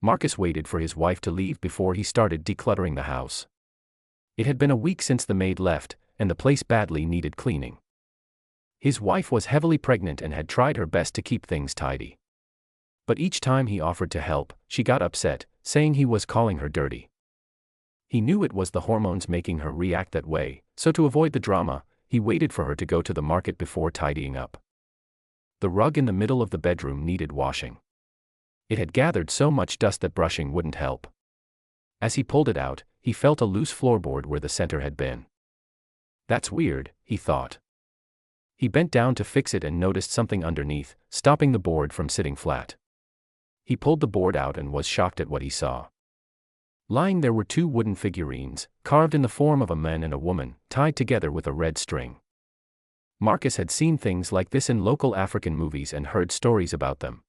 Marcus waited for his wife to leave before he started decluttering the house. It had been a week since the maid left, and the place badly needed cleaning. His wife was heavily pregnant and had tried her best to keep things tidy. But each time he offered to help, she got upset, saying he was calling her dirty. He knew it was the hormones making her react that way, so to avoid the drama, he waited for her to go to the market before tidying up. The rug in the middle of the bedroom needed washing. It had gathered so much dust that brushing wouldn't help. As he pulled it out, he felt a loose floorboard where the center had been. That's weird, he thought. He bent down to fix it and noticed something underneath, stopping the board from sitting flat. He pulled the board out and was shocked at what he saw. Lying there were 2 wooden figurines, carved in the form of a man and a woman, tied together with a red string. Marcus had seen things like this in local African movies and heard stories about them.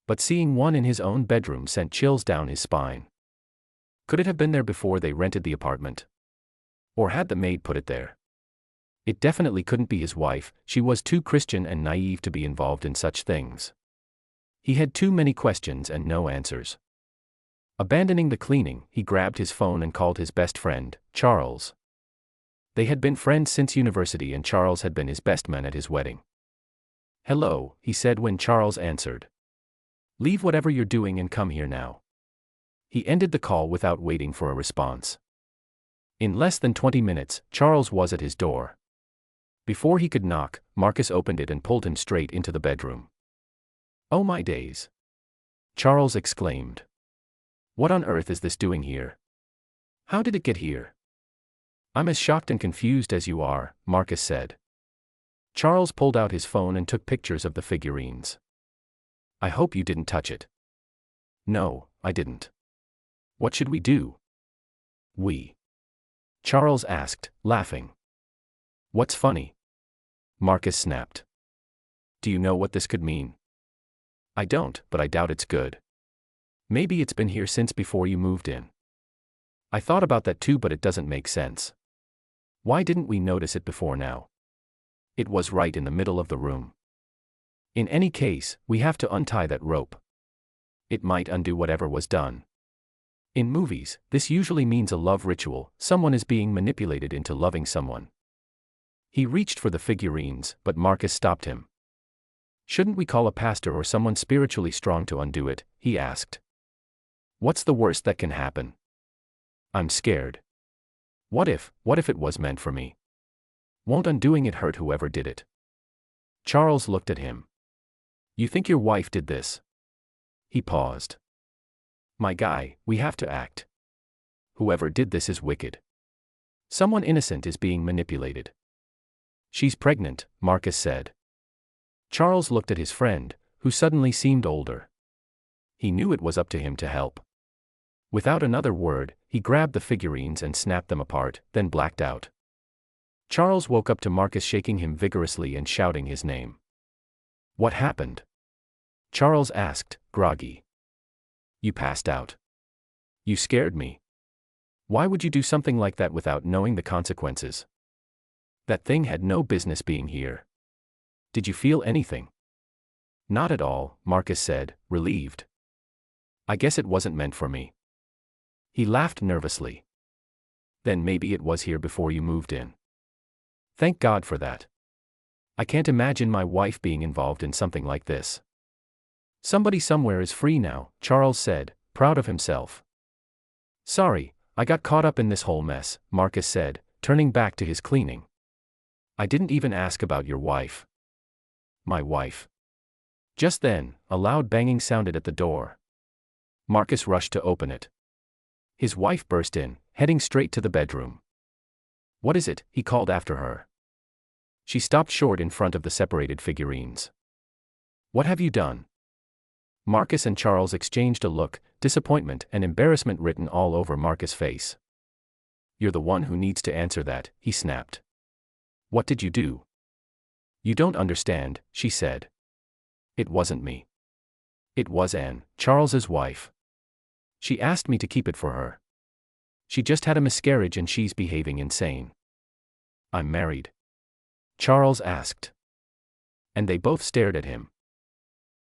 But seeing one in his own bedroom sent chills down his spine. Could it have been there before they rented the apartment? Or had the maid put it there? It definitely couldn't be his wife, she was too Christian and naive to be involved in such things. He had too many questions and no answers. Abandoning the cleaning, he grabbed his phone and called his best friend, Charles. They had been friends since university and Charles had been his best man at his wedding. "Hello," he said when Charles answered. "Leave whatever you're doing and come here now." He ended the call without waiting for a response. In less than 20 minutes, Charles was at his door. Before he could knock, Marcus opened it and pulled him straight into the bedroom. "Oh my days!" Charles exclaimed. "What on earth is this doing here? How did it get here?" "I'm as shocked and confused as you are," Marcus said. Charles pulled out his phone and took pictures of the figurines. "I hope you didn't touch it." "No, I didn't." "What should we do?" Charles asked, laughing. "What's funny?" Marcus snapped. "Do you know what this could mean?" "I don't, but I doubt it's good. Maybe it's been here since before you moved in." "I thought about that too, but it doesn't make sense. Why didn't we notice it before now? It was right in the middle of the room. In any case, we have to untie that rope. It might undo whatever was done." In movies, this usually means a love ritual, someone is being manipulated into loving someone. He reached for the figurines, but Marcus stopped him. "Shouldn't we call a pastor or someone spiritually strong to undo it?" he asked. "What's the worst that can happen? I'm scared. What if it was meant for me? Won't undoing it hurt whoever did it?" Charles looked at him. "You think your wife did this?" He paused. "My guy, we have to act. Whoever did this is wicked. Someone innocent is being manipulated." "She's pregnant," Marcus said. Charles looked at his friend, who suddenly seemed older. He knew it was up to him to help. Without another word, he grabbed the figurines and snapped them apart, then blacked out. Charles woke up to Marcus shaking him vigorously and shouting his name. "What happened?" Charles asked, groggy. "You passed out. You scared me. Why would you do something like that without knowing the consequences? That thing had no business being here. Did you feel anything?" "Not at all," Marcus said, relieved. "I guess it wasn't meant for me." He laughed nervously. "Then maybe it was here before you moved in. Thank God for that. I can't imagine my wife being involved in something like this." "Somebody somewhere is free now," Charles said, proud of himself. "Sorry, I got caught up in this whole mess," Marcus said, turning back to his cleaning. "I didn't even ask about your wife." "My wife." Just then, a loud banging sounded at the door. Marcus rushed to open it. His wife burst in, heading straight to the bedroom. "What is it?" he called after her. She stopped short in front of the separated figurines. "What have you done?" Marcus and Charles exchanged a look, disappointment and embarrassment written all over Marcus' face. "You're the one who needs to answer that," he snapped. "What did you do?" "You don't understand," she said. "It wasn't me. It was Anne, Charles's wife. She asked me to keep it for her. She just had a miscarriage and she's behaving insane." "I'm married?" Charles asked. And they both stared at him.